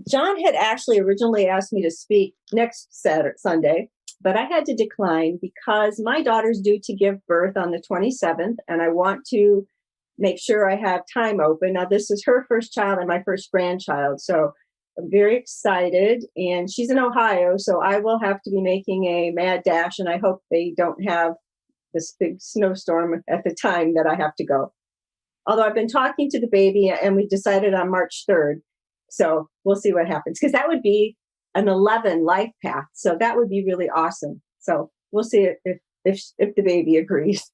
John had actually originally asked me to speak next Sunday, but I had to decline because my daughter's due to give birth on the 27th, and I want to make sure I have time open. Now, this is her first child and my first grandchild, so I'm very excited, and she's in Ohio, so I will have to be making a mad dash, and I hope they don't have this big snowstorm at the time that I have to go. Although I've been talking to the baby, and we decided on March 3rd, so we'll see what happens, because that would be an 11 life path, so that would be really awesome. So we'll see if the baby agrees.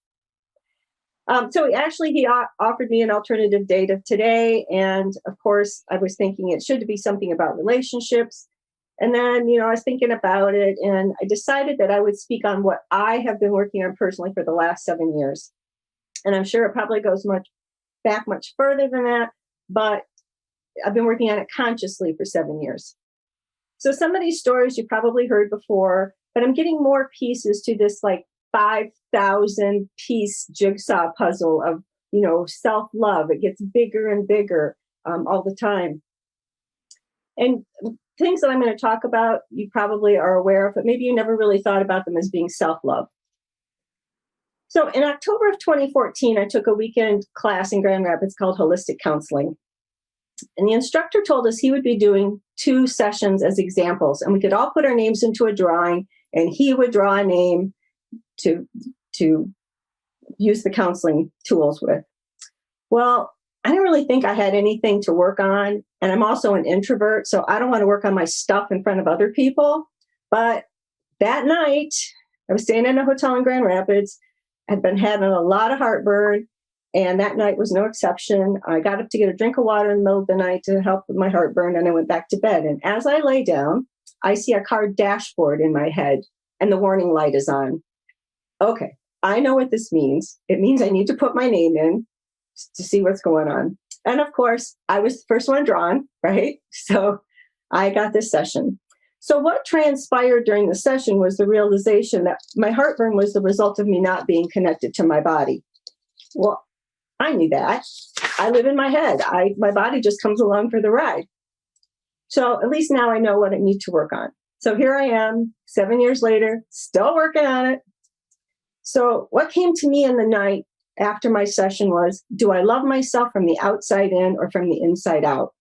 So he offered me an alternative date of today. And of course, I was thinking it should be something about relationships. And then, I was thinking about it, and I decided that I would speak on what I have been working on personally for the last 7 years. And I'm sure it probably goes much further than that, but I've been working on it consciously for 7 years. So some of these stories you probably heard before, but I'm getting more pieces to this 5,000 piece jigsaw puzzle of, self-love. It gets bigger and bigger all the time. And things that I'm going to talk about, you probably are aware of, but maybe you never really thought about them as being self-love. So in October of 2014, I took a weekend class in Grand Rapids called Holistic Counseling. And the instructor told us he would be doing 2 sessions as examples, and we could all put our names into a drawing, and he would draw a name to use the counseling tools with. Well, I didn't really think I had anything to work on, and I'm also an introvert, so I don't want to work on my stuff in front of other people. But that night, I was staying in a hotel in Grand Rapids. I'd been having a lot of heartburn, and that night was no exception. I got up to get a drink of water in the middle of the night to help with my heartburn, and I went back to bed. And as I lay down, I see a car dashboard in my head, and the warning light is on. Okay, I know what this means. It means I need to put my name in to see what's going on. And of course, I was the first one drawn, right? So I got this session. So what transpired during the session was the realization that my heartburn was the result of me not being connected to my body. Well, I knew that. I live in my head. My body just comes along for the ride. So at least now I know what I need to work on. So here I am, 7 years later, still working on it. So what came to me in the night after my session was, do I love myself from the outside in or from the inside out?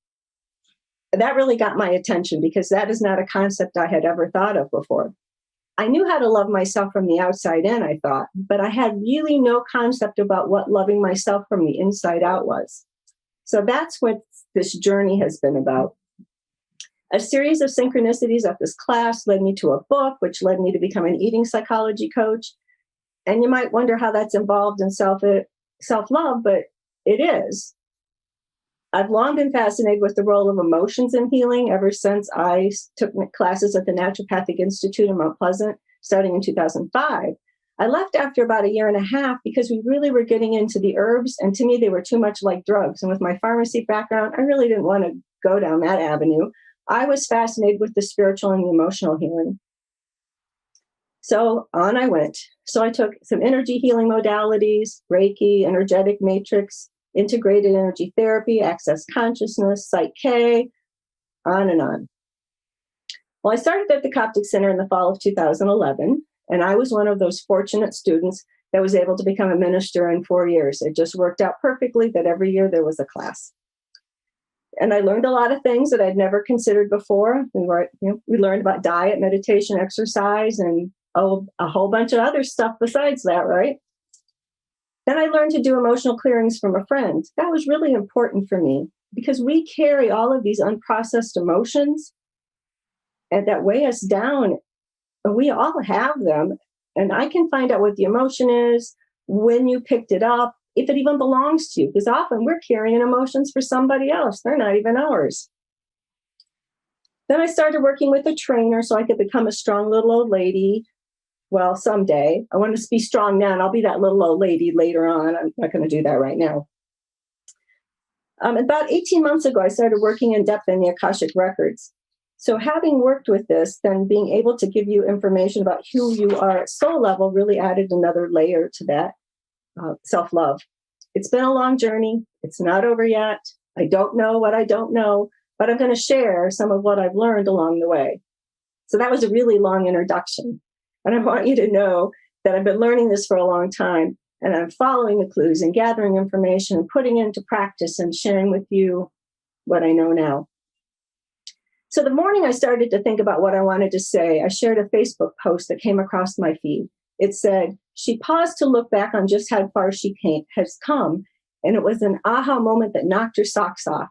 That really got my attention because that is not a concept I had ever thought of before. I knew how to love myself from the outside in, I thought, but I had really no concept about what loving myself from the inside out was. So that's what this journey has been about. A series of synchronicities at this class led me to a book, which led me to become an eating psychology coach. And you might wonder how that's involved in self-love, but it is. I've long been fascinated with the role of emotions in healing ever since I took classes at the Naturopathic Institute in Mount Pleasant, starting in 2005. I left after about 1.5 years because we really were getting into the herbs, and to me, they were too much like drugs. And with my pharmacy background, I really didn't want to go down that avenue. I was fascinated with the spiritual and the emotional healing. So on I went. So I took some energy healing modalities, Reiki, energetic matrix, integrated energy therapy, access consciousness, Psych K, on and on. Well, I started at the Coptic Center in the fall of 2011, and I was one of those fortunate students that was able to become a minister in 4 years. It just worked out perfectly that every year there was a class. And I learned a lot of things that I'd never considered before. We learned about diet, meditation, exercise, and a whole bunch of other stuff besides that, right? Then I learned to do emotional clearings from a friend. That was really important for me because we carry all of these unprocessed emotions and that weigh us down. And we all have them. And I can find out what the emotion is, when you picked it up, if it even belongs to you, because often we're carrying emotions for somebody else. They're not even ours. Then I started working with a trainer so I could become a strong little old lady. Well, someday. I want to be strong now, and I'll be that little old lady later on. I'm not going to do that right now. About 18 months ago, I started working in depth in the Akashic Records. So having worked with this, then being able to give you information about who you are at soul level really added another layer to that self-love. It's been a long journey. It's not over yet. I don't know what I don't know, but I'm going to share some of what I've learned along the way. So that was a really long introduction. And I want you to know that I've been learning this for a long time, and I'm following the clues and gathering information and putting it into practice and sharing with you what I know now. So the morning I started to think about what I wanted to say, I shared a Facebook post that came across my feed. It said, she paused to look back on just how far she has come, and it was an aha moment that knocked her socks off.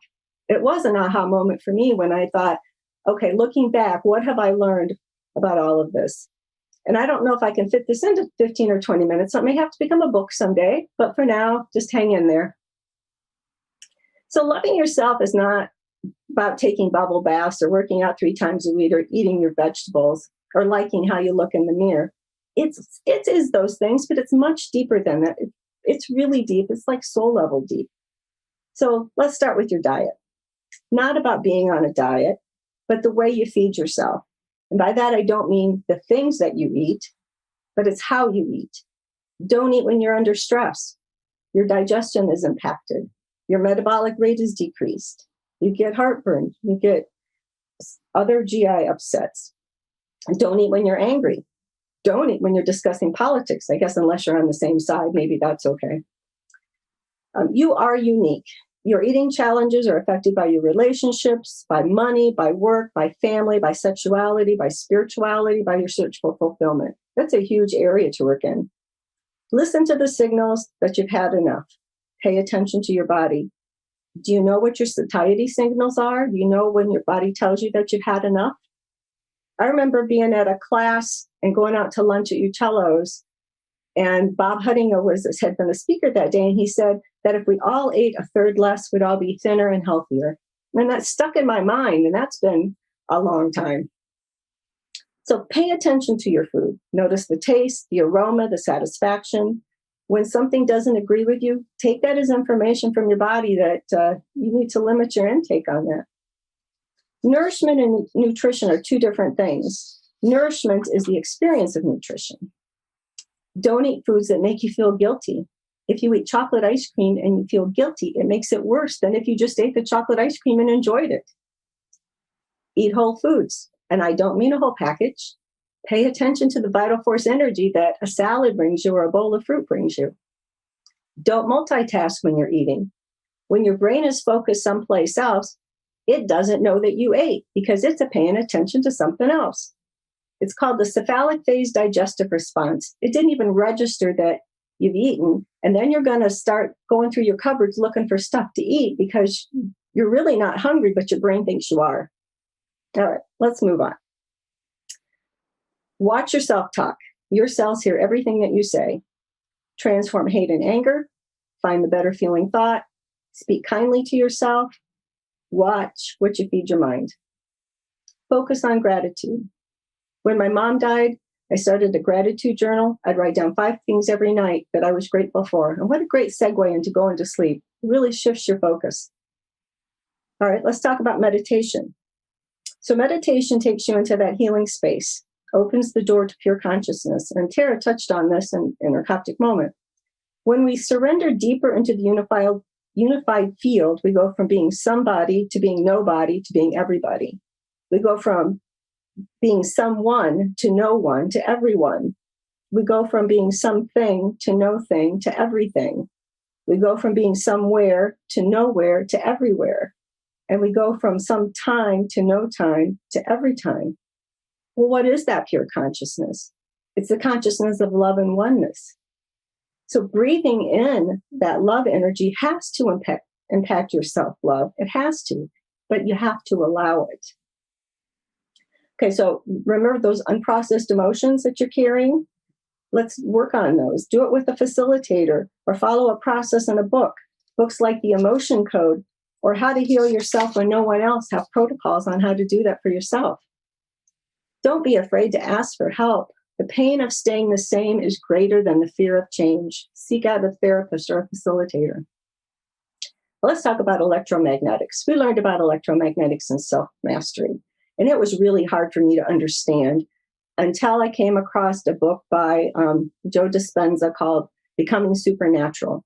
It was an aha moment for me when I thought, okay, looking back, what have I learned about all of this? And I don't know if I can fit this into 15 or 20 minutes. So it may have to become a book someday, but for now, just hang in there. So loving yourself is not about taking bubble baths or working out 3 times a week or eating your vegetables or liking how you look in the mirror. It is those things, but it's much deeper than that. It's really deep. It's like soul level deep. So let's start with your diet. Not about being on a diet, but the way you feed yourself. And by that, I don't mean the things that you eat, but it's how you eat. Don't eat when you're under stress. Your digestion is impacted. Your metabolic rate is decreased. You get heartburn. You get other GI upsets. Don't eat when you're angry. Don't eat when you're discussing politics. I guess unless you're on the same side, maybe that's okay. You are unique. Your eating challenges are affected by your relationships, by money, by work, by family, by sexuality, by spirituality, by your search for fulfillment. That's a huge area to work in. Listen to the signals that you've had enough. Pay attention to your body. Do you know what your satiety signals are? Do you know when your body tells you that you've had enough? I remember being at a class and going out to lunch at Utello's, and Bob Huttinger had been a speaker that day, and he said that if we all ate a third less, we'd all be thinner and healthier. And that stuck in my mind, and that's been a long time. So pay attention to your food. Notice the taste, the aroma, the satisfaction. When something doesn't agree with you, take that as information from your body that you need to limit your intake on that. Nourishment and nutrition are 2 different things. Nourishment is the experience of nutrition. Don't eat foods that make you feel guilty. If you eat chocolate ice cream and you feel guilty, it makes it worse than if you just ate the chocolate ice cream and enjoyed it. Eat whole foods. And I don't mean a whole package. Pay attention to the vital force energy that a salad brings you or a bowl of fruit brings you. Don't multitask when you're eating. When your brain is focused someplace else, it doesn't know that you ate because it's paying attention to something else. It's called the cephalic phase digestive response. It didn't even register that you've eaten. And then you're going to start going through your cupboards looking for stuff to eat because you're really not hungry, but your brain thinks you are. All right, let's move on. Watch your self-talk. Your cells hear everything that you say. Transform hate and anger. Find the better feeling thought. Speak kindly to yourself. Watch what you feed your mind. Focus on gratitude. When my mom died, I started a gratitude journal. I'd write down 5 things every night that I was grateful for. And what a great segue into going to sleep. It really shifts your focus. All right, let's talk about meditation. So meditation takes you into that healing space, opens the door to pure consciousness. And Tara touched on this in her Coptic moment. When we surrender deeper into the unified field, we go from being somebody to being nobody to being everybody. We go from being someone to no one to everyone. We go from being something to no thing to everything. We go from being somewhere to nowhere to everywhere. And we go from some time to no time to every time. Well, what is that pure consciousness? It's the consciousness of love and oneness. So breathing in that love energy has to impact your self-love. It has to, but you have to allow it. Okay, so remember those unprocessed emotions that you're carrying? Let's work on those. Do it with a facilitator or follow a process in a book. Books like The Emotion Code or How to Heal Yourself When No One Else have protocols on how to do that for yourself. Don't be afraid to ask for help. The pain of staying the same is greater than the fear of change. Seek out a therapist or a facilitator. Well, let's talk about electromagnetics. We learned about electromagnetics in self-mastery, and it was really hard for me to understand until I came across a book by Joe Dispenza called Becoming Supernatural.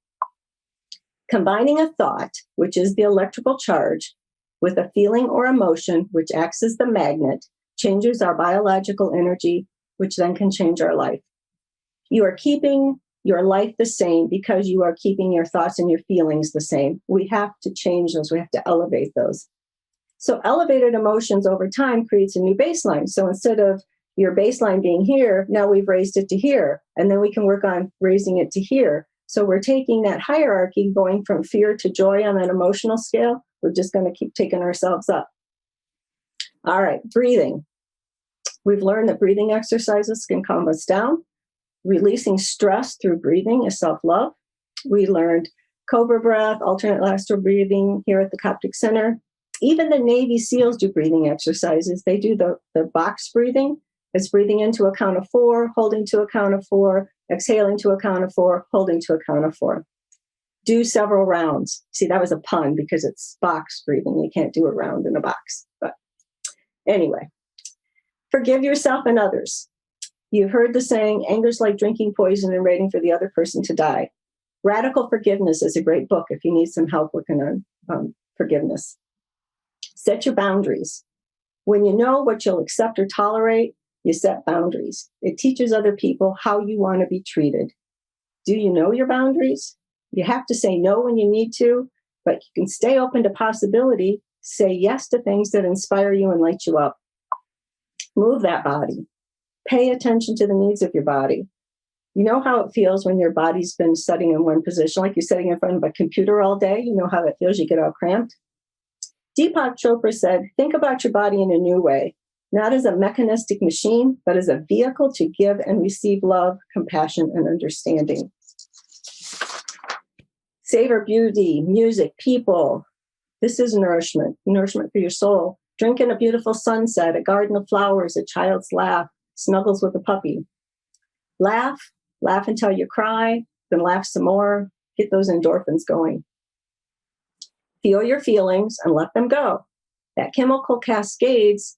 Combining a thought, which is the electrical charge, with a feeling or emotion, which acts as the magnet, changes our biological energy, which then can change our life. You are keeping your life the same because you are keeping your thoughts and your feelings the same. We have to change those. We have to elevate those. So elevated emotions over time creates a new baseline. So instead of your baseline being here, now we've raised it to here, and then we can work on raising it to here. So we're taking that hierarchy, going from fear to joy on that emotional scale. We're just going to keep taking ourselves up. All right, breathing. We've learned that breathing exercises can calm us down. Releasing stress through breathing is self-love. We learned cobra breath, alternate nostril breathing here at the Coptic Center. Even the Navy SEALs do breathing exercises. They do the box breathing. It's breathing into a count of 4, holding to a count of 4, exhaling to a count of 4, holding to a count of 4. Do several rounds. See, that was a pun because it's box breathing. You can't do a round in a box. But anyway, forgive yourself and others. You've heard the saying, anger's like drinking poison and waiting for the other person to die. Radical Forgiveness is a great book if you need some help working on forgiveness. Set your boundaries. When you know what you'll accept or tolerate, you set boundaries. It teaches other people how you want to be treated. Do you know your boundaries? You have to say no when you need to, but you can stay open to possibility. Say yes to things that inspire you and light you up. Move that body. Pay attention to the needs of your body. You know how it feels when your body's been sitting in one position, like you're sitting in front of a computer all day. You know how that feels. You get all cramped. Deepak Chopra said, think about your body in a new way, not as a mechanistic machine, but as a vehicle to give and receive love, compassion, and understanding. Savor beauty, music, people. This is nourishment, nourishment for your soul. Drink in a beautiful sunset, a garden of flowers, a child's laugh, snuggles with a puppy. Laugh until you cry, then laugh some more. Get those endorphins going. Feel your feelings and let them go. That chemical cascades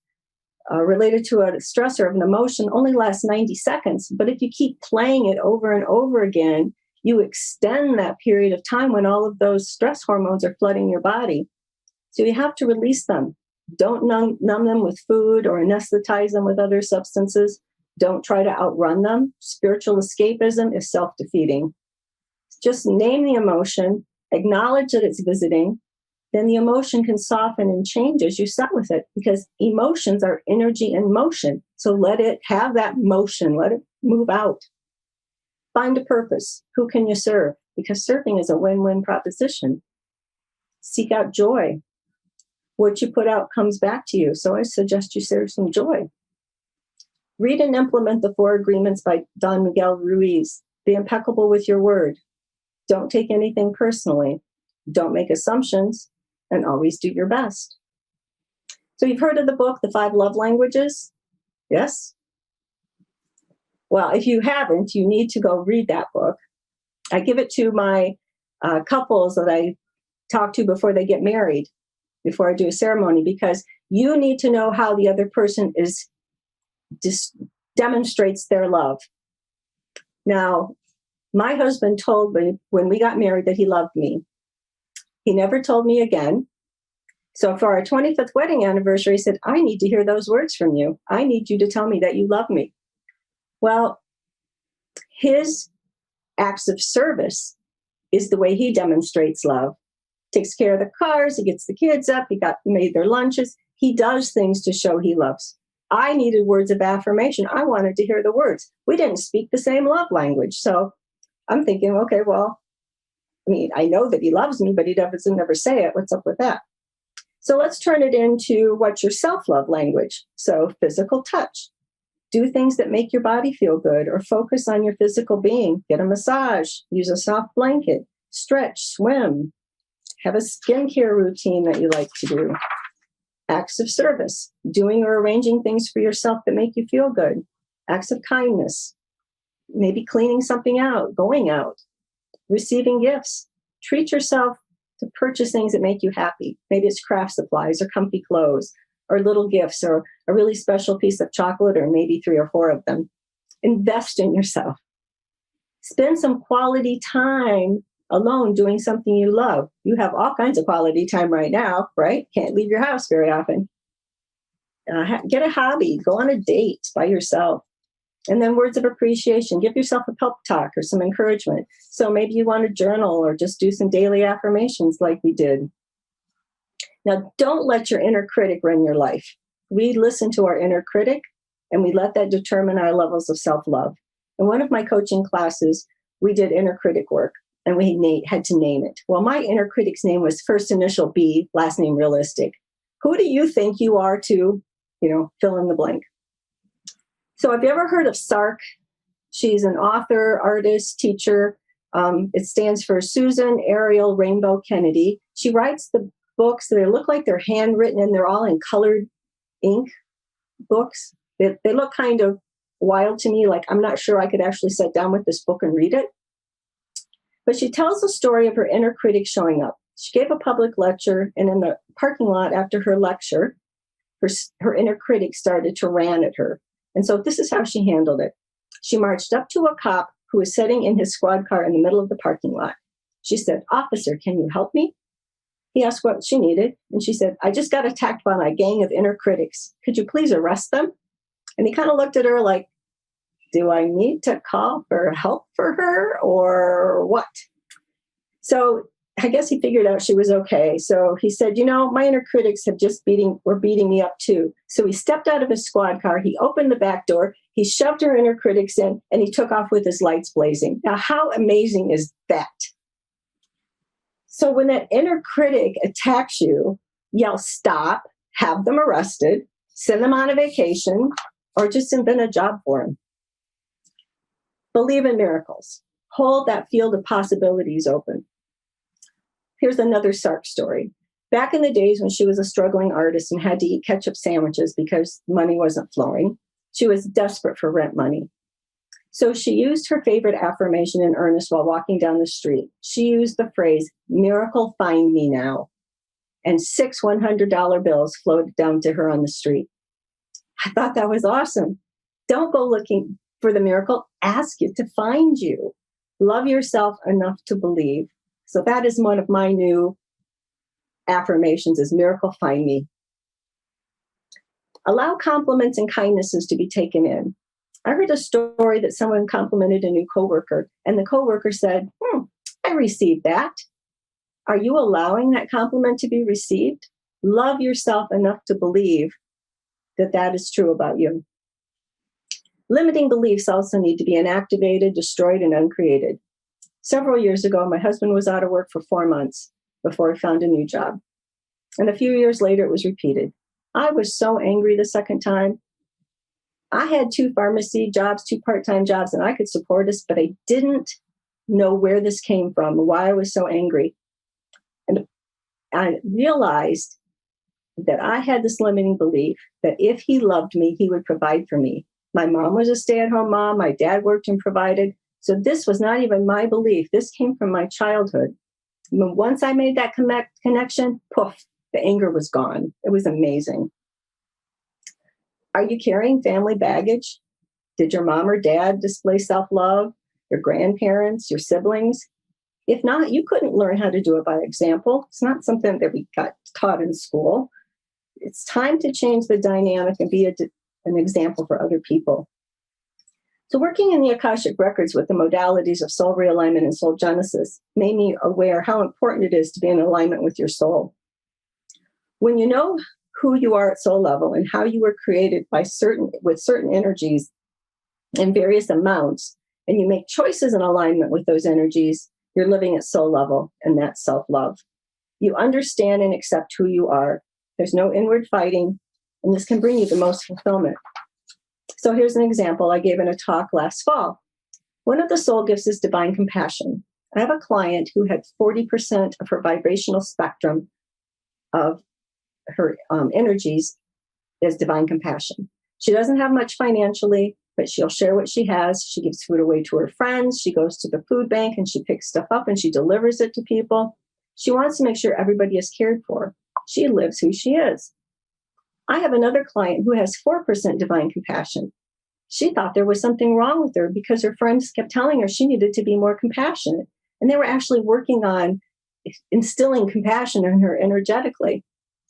related to a stressor of an emotion only lasts 90 seconds. But if you keep playing it over and over again, you extend that period of time when all of those stress hormones are flooding your body. So you have to release them. Don't numb them with food or anesthetize them with other substances. Don't try to outrun them. Spiritual escapism is self-defeating. Just name the emotion, acknowledge that it's visiting, then the emotion can soften and change as you sit with it, because emotions are energy in motion. So let it have that motion, let it move out. Find a purpose. Who can you serve? Because serving is a win-win proposition. Seek out joy. What you put out comes back to you. So I suggest you serve some joy. Read and implement the 4 Agreements by Don Miguel Ruiz. Be impeccable with your word. Don't take anything personally. Don't make assumptions, and always do your best. So you've heard of the book, The 5 Love Languages? Yes? Well, if you haven't, you need to go read that book. I give it to my couples that I talk to before they get married, before I do a ceremony, because you need to know how the other person demonstrates their love. Now, my husband told me when we got married that he loved me. He never told me again. So for our 25th wedding anniversary, he said, I need to hear those words from you. I need you to tell me that you love me. Well, his acts of service is the way he demonstrates love. Takes care of the cars, he gets the kids up, he made their lunches. He does things to show he loves. I needed words of affirmation. I wanted to hear the words. We didn't speak the same love language. So I'm thinking, okay, well, I know that he loves me, but he doesn't never say it. What's up with that? So let's turn it into what's your self-love language. So physical touch. Do things that make your body feel good, or focus on your physical being. Get a massage. Use a soft blanket. Stretch. Swim. Have a skincare routine that you like to do. Acts of service. Doing or arranging things for yourself that make you feel good. Acts of kindness. Maybe cleaning something out. Going out. Receiving gifts. Treat yourself to purchase things that make you happy. Maybe it's craft supplies or comfy clothes or little gifts or a really special piece of chocolate or maybe 3 or 4 of them. Invest in yourself. Spend some quality time alone doing something you love. You have all kinds of quality time right now, right? Can't leave your house very often. Get a hobby, go on a date by yourself. And then words of appreciation. Give yourself a pep talk or some encouragement. So maybe you want to journal or just do some daily affirmations like we did. Now, don't let your inner critic run your life. We listen to our inner critic and we let that determine our levels of self-love. In one of my coaching classes, we did inner critic work and we had to name it. Well, my inner critic's name was first initial B, last name realistic. Who do you think you are to, fill in the blank? So have you ever heard of SARC? She's an author, artist, teacher. It stands for Susan Ariel Rainbow Kennedy. She writes the books. They look like they're handwritten and they're all in colored ink books. They look kind of wild to me. Like I'm not sure I could actually sit down with this book and read it. But she tells the story of her inner critic showing up. She gave a public lecture, and in the parking lot after her lecture, her inner critic started to rant at her. And so this is how she handled it. She marched up to a cop who was sitting in his squad car in the middle of the parking lot. She said, "Officer, can you help me?" He asked what she needed, and she said, "I just got attacked by my gang of inner critics. Could you please arrest them?" And he kind of looked at her like, do I need to call for help for her or what? So I guess he figured out she was okay. So he said, my inner critics have were beating me up too. So he stepped out of his squad car. He opened the back door. He shoved her inner critics in and he took off with his lights blazing. Now, how amazing is that? So when that inner critic attacks you, yell stop, have them arrested, send them on a vacation, or just invent a job for them. Believe in miracles. Hold that field of possibilities open. Here's another SARC story. Back in the days when she was a struggling artist and had to eat ketchup sandwiches because money wasn't flowing, she was desperate for rent money. So she used her favorite affirmation in earnest while walking down the street. She used the phrase, "Miracle, find me now." And 6 $100 bills floated down to her on the street. I thought that was awesome. Don't go looking for the miracle. Ask it to find you. Love yourself enough to believe. So that is one of my new affirmations is miracle, find me. Allow compliments and kindnesses to be taken in. I heard a story that someone complimented a new coworker, and the coworker said, I received that. Are you allowing that compliment to be received? Love yourself enough to believe that that is true about you. Limiting beliefs also need to be inactivated, destroyed, and uncreated. Several years ago, my husband was out of work for 4 months before he found a new job. And a few years later, it was repeated. I was so angry the second time. I had 2 pharmacy jobs, 2 part-time jobs, and I could support us, but I didn't know where this came from, why I was so angry. And I realized that I had this limiting belief that if he loved me, he would provide for me. My mom was a stay-at-home mom. My dad worked and provided. So this was not even my belief. This came from my childhood. And once I made that connection, poof, the anger was gone. It was amazing. Are you carrying family baggage? Did your mom or dad display self-love? Your grandparents, your siblings? If not, you couldn't learn how to do it by example. It's not something that we got taught in school. It's time to change the dynamic and be an example for other people. So working in the Akashic Records with the modalities of soul realignment and soul genesis made me aware how important it is to be in alignment with your soul. When you know who you are at soul level and how you were created with certain energies in various amounts, and you make choices in alignment with those energies, you're living at soul level, and that's self-love. You understand and accept who you are. There's no inward fighting, and this can bring you the most fulfillment. So here's an example I gave in a talk last fall. One of the soul gifts is divine compassion. I have a client who had 40% of her vibrational spectrum of her energies is divine compassion. She doesn't have much financially, but she'll share what she has. She gives food away to her friends. She goes to the food bank and she picks stuff up and she delivers it to people. She wants to make sure everybody is cared for. She lives who she is. I have another client who has 4% divine compassion. She thought there was something wrong with her because her friends kept telling her she needed to be more compassionate. And they were actually working on instilling compassion in her energetically.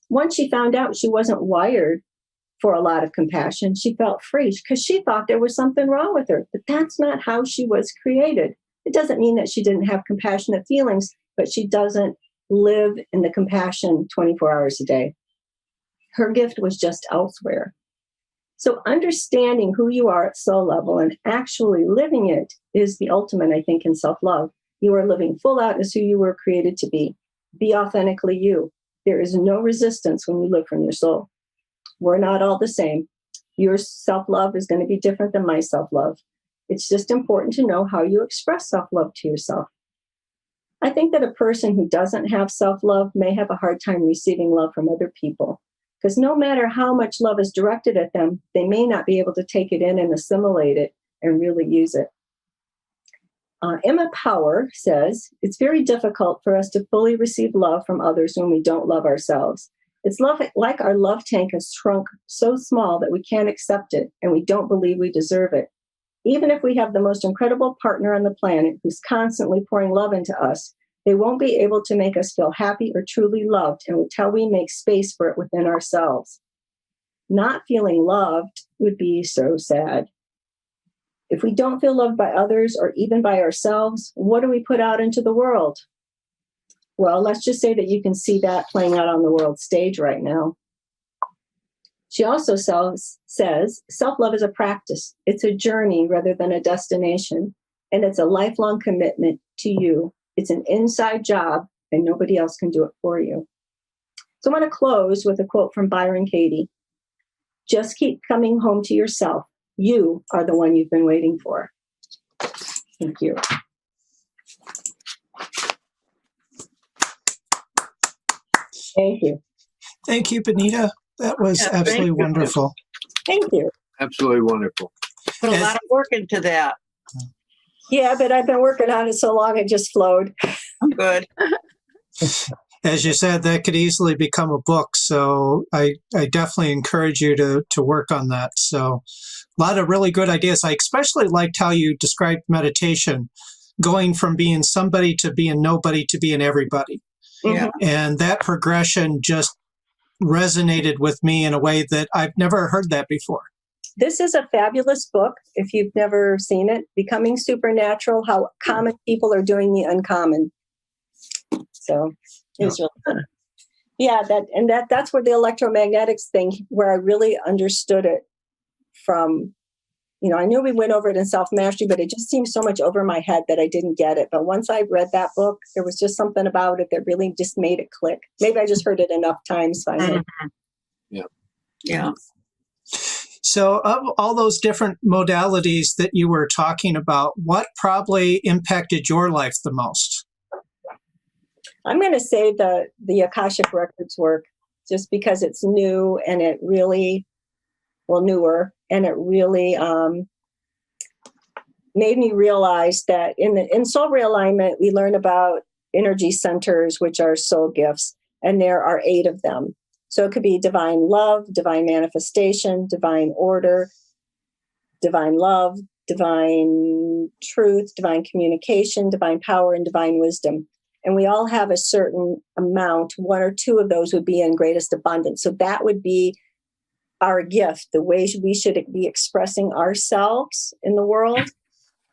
Once she found out she wasn't wired for a lot of compassion, she felt free because she thought there was something wrong with her. But that's not how she was created. It doesn't mean that she didn't have compassionate feelings, but she doesn't live in the compassion 24 hours a day. Her gift was just elsewhere. So understanding who you are at soul level and actually living it is the ultimate, I think, in self-love. You are living full out as who you were created to be. Be authentically you. There is no resistance when you live from your soul. We're not all the same. Your self-love is going to be different than my self-love. It's just important to know how you express self-love to yourself. I think that a person who doesn't have self-love may have a hard time receiving love from other people, because no matter how much love is directed at them, they may not be able to take it in and assimilate it and really use it. Emma Power says, it's very difficult for us to fully receive love from others when we don't love ourselves. It's like our love tank has shrunk so small that we can't accept it and we don't believe we deserve it. Even if we have the most incredible partner on the planet who's constantly pouring love into us, they won't be able to make us feel happy or truly loved until we make space for it within ourselves. Not feeling loved would be so sad. If we don't feel loved by others or even by ourselves, what do we put out into the world? Well, let's just say that you can see that playing out on the world stage right now. She also says, self-love is a practice. It's a journey rather than a destination. And it's a lifelong commitment to you. It's an inside job and nobody else can do it for you. So I want to close with a quote from Byron Katie. Just keep coming home to yourself. You are the one you've been waiting for. Thank you. Thank you. Thank you, Bonita. That was absolutely wonderful. Thank you. Absolutely wonderful. Put a lot of work into that. Yeah, but I've been working on it so long it just flowed. Good. As you said, that could easily become a book. So I definitely encourage you to work on that. So a lot of really good ideas. I especially liked how you described meditation, going from being somebody to being nobody to being everybody. Yeah. And that progression just resonated with me in a way that I've never heard that before. This is a fabulous book. If you've never seen it, Becoming Supernatural, How Common People Are Doing the Uncommon. So it was really fun. Yeah, that's where the electromagnetics thing, where I really understood it from, I knew we went over it in self-mastery, but it just seemed so much over my head that I didn't get it. But once I read that book, there was just something about it that really just made it click. Maybe I just heard it enough times finally. Mm-hmm. Yeah. Yeah. So of all those different modalities that you were talking about, what probably impacted your life the most? I'm going to say the Akashic Records work, just because it's new and it really, newer, and it really made me realize that in soul realignment, we learn about energy centers, which are soul gifts, and there are 8 of them. So it could be divine love, divine manifestation, divine order, divine love, divine truth, divine communication, divine power, and divine wisdom. And we all have a certain amount. 1 or 2 of those would be in greatest abundance. So that would be our gift, the way we should be expressing ourselves in the world.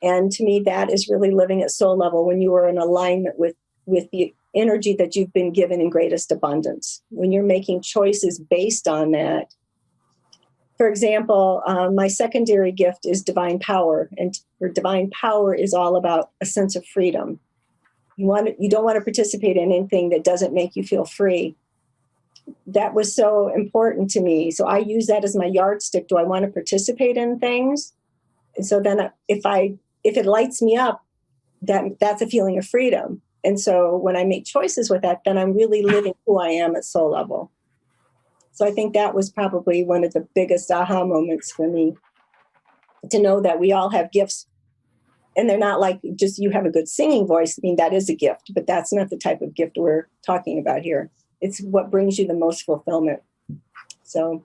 And to me, that is really living at soul level when you are in alignment with the energy that you've been given in greatest abundance. When you're making choices based on that. For example, my secondary gift is divine power. And for divine power is all about a sense of freedom. You don't want to participate in anything that doesn't make you feel free. That was so important to me. So I use that as my yardstick. Do I want to participate in things? And so then if it lights me up, that's a feeling of freedom. And so when I make choices with that, then I'm really living who I am at soul level. So I think that was probably one of the biggest aha moments for me, to know that we all have gifts. And they're not like just you have a good singing voice. I mean, that is a gift, but that's not the type of gift we're talking about here. It's what brings you the most fulfillment. So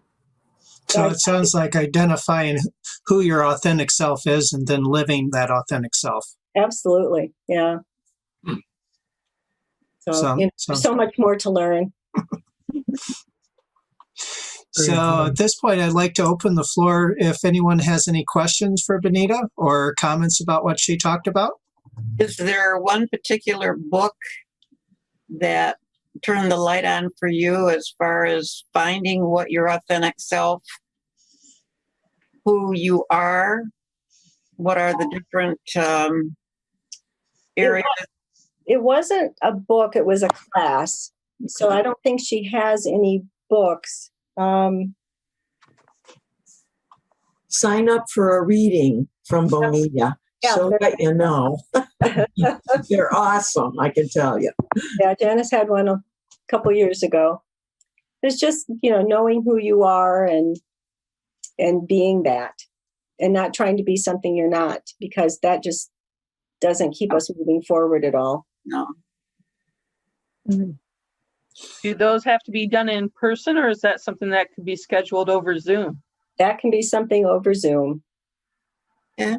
it sounds like identifying who your authentic self is and then living that authentic self. Absolutely. Yeah. So, there's so much more to learn. So at this point, I'd like to open the floor if anyone has any questions for Bonita or comments about what she talked about. Is there one particular book that turned the light on for you as far as finding what your authentic self, who you are? What are the different areas? It wasn't a book, it was a class. So I don't think she has any books. Sign up for a reading from Bonita. Yeah. So that you know. They're awesome, I can tell you. Yeah, Janice had one a couple years ago. It's just, knowing who you are and being that, and not trying to be something you're not, because that just doesn't keep us moving forward at all. No. Mm-hmm. Do those have to be done in person, or is that something that could be scheduled over Zoom? That can be something over Zoom. Yeah.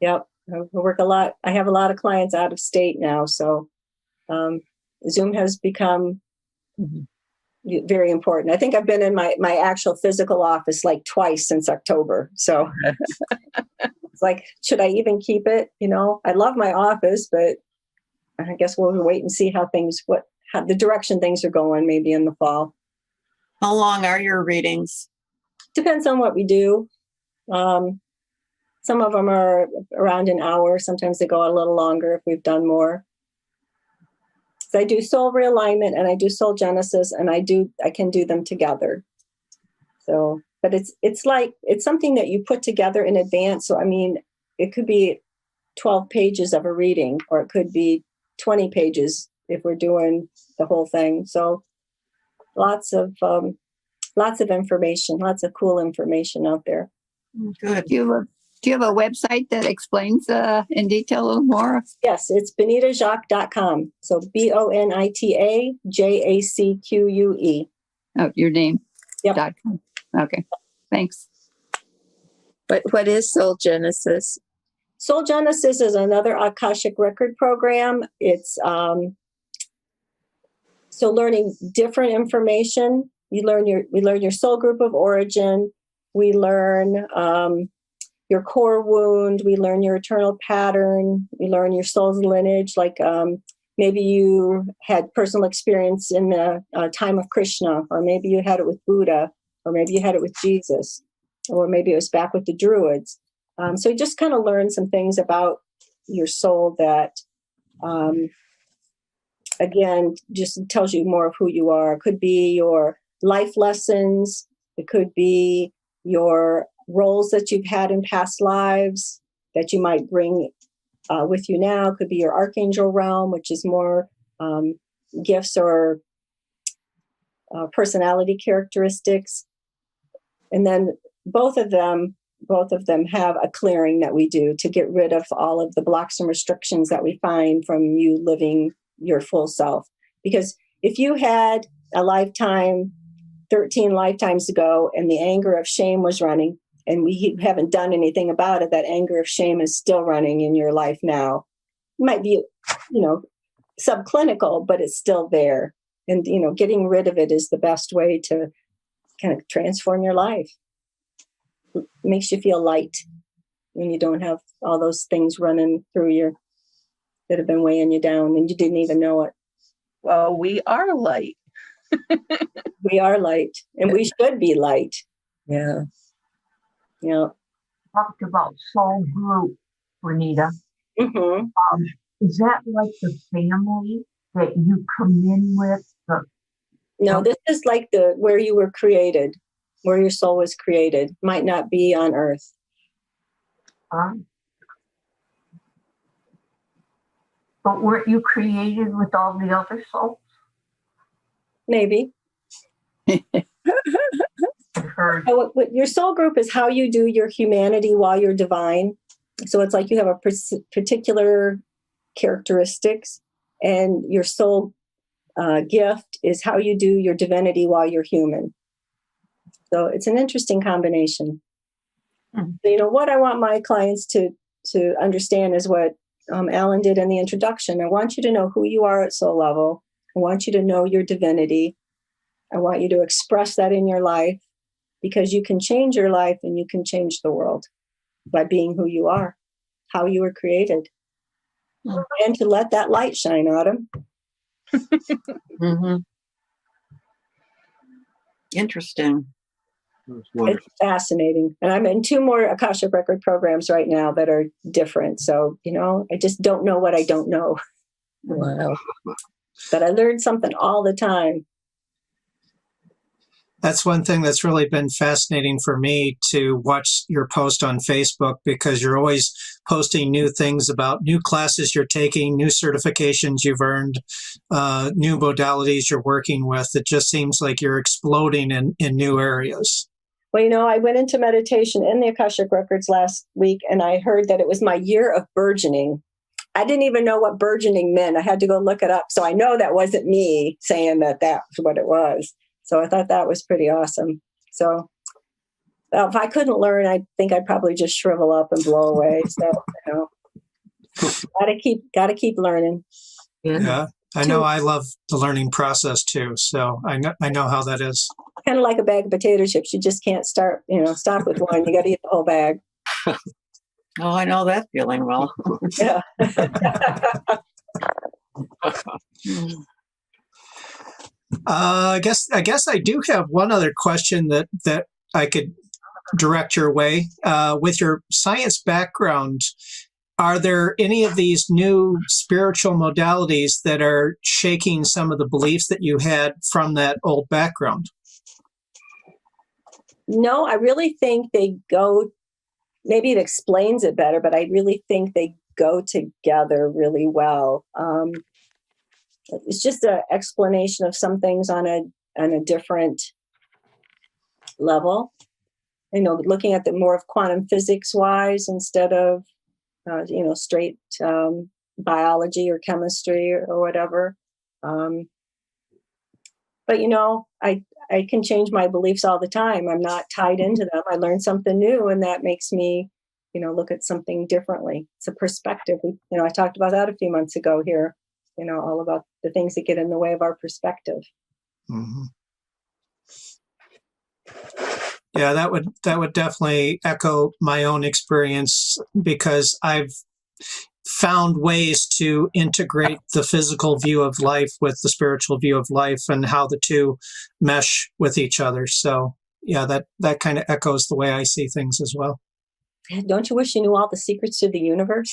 Yep. I work a lot. I have a lot of clients out of state now. So Zoom has become very important. I think I've been in my actual physical office like twice since October. So it's like, should I even keep it? I love my office, but I guess we'll wait and see how the direction things are going, maybe in the fall. How long are your readings? Depends on what we do. Some of them are around an hour. Sometimes they go a little longer if we've done more. So I do soul realignment and I do soul genesis, and I can do them together. So, but it's something that you put together in advance. So, I mean, it could be 12 pages of a reading, or it could be 20 pages if we're doing the whole thing. So lots of information, lots of cool information out there. Good. Do you have a website that explains in detail a little more? Yes, it's BonitaJacque.com. So BonitaJacque. Oh, your name. Yep. .com. Okay. Thanks. But what is Soul Genesis? Soul Genesis is another Akashic record program. It's so learning different information. We learn your soul group of origin. We learn your core wound. We learn your eternal pattern. We learn your soul's lineage. Like maybe you had personal experience in the time of Krishna, or maybe you had it with Buddha, or maybe you had it with Jesus, or maybe it was back with the Druids. So you just kind of learn some things about your soul that, again, just tells you more of who you are. It could be your life lessons. It could be your roles that you've had in past lives that you might bring with you now. It could be your archangel realm, which is more gifts or personality characteristics. And then both of them have a clearing that we do to get rid of all of the blocks and restrictions that we find from you living your full self. Because if you had a lifetime 13 lifetimes ago and the anger of shame was running, and we haven't done anything about it, that anger of shame is still running in your life now. It might be, subclinical, but it's still there. And, getting rid of it is the best way to kind of transform your life. It makes you feel light when you don't have all those things running through that have been weighing you down and you didn't even know it. Well, we are light. We are light, and we should be light. Yeah. Yeah. Talked about soul group, Bonita. Mm-hmm. Is that like the family that you come in with? No, this is like where you were created, where your soul was created. Might not be on Earth. But weren't you created with all the other souls? Maybe. So your soul group is how you do your humanity while you're divine. So it's like you have a particular characteristics, and your soul gift is how you do your divinity while you're human. So it's an interesting combination. Mm-hmm. What I want my clients to understand is what Alan did in the introduction. I want you to know who you are at soul level. I want you to know your divinity. I want you to express that in your life, because you can change your life and you can change the world by being who you are, how you were created, and to let that light shine, Autumn. Mm-hmm. Interesting. It's fascinating. And I'm in 2 more Akashic Record programs right now that are different. So, I just don't know what I don't know. Wow. But I learn something all the time. That's one thing that's really been fascinating for me, to watch your post on Facebook, because you're always posting new things about new classes you're taking, new certifications you've earned, new modalities you're working with. It just seems like you're exploding in new areas. Well, I went into meditation in the Akashic Records last week, and I heard that it was my year of burgeoning. I didn't even know what burgeoning meant. I had to go look it up. So I know that wasn't me saying that was what it was. So I thought that was pretty awesome. So if I couldn't learn, I think I'd probably just shrivel up and blow away. So, gotta keep learning. Yeah. I know I love the learning process too. So I know how that is. Kind of like a bag of potato chips. You just can't stop with one. You got to eat the whole bag. Oh, I know that feeling well. Yeah. I guess I do have one other question that I could direct your way. With your science background, are there any of these new spiritual modalities that are shaking some of the beliefs that you had from that old background? No, I really think they go, maybe it explains it better, but I really think they go together really well. It's just an explanation of some things on a different level. Looking at the more of quantum physics wise instead of straight biology or chemistry or whatever. But I can change my beliefs all the time. I'm not tied into them. I learn something new, and that makes me, look at something differently. It's a perspective. I talked about that a few months ago here. All about the things that get in the way of our perspective. Mm-hmm. Yeah, that would definitely echo my own experience, because I've found ways to integrate the physical view of life with the spiritual view of life, and how the two mesh with each other. So yeah, that kind of echoes the way I see things as well. Don't you wish you knew all the secrets to the universe?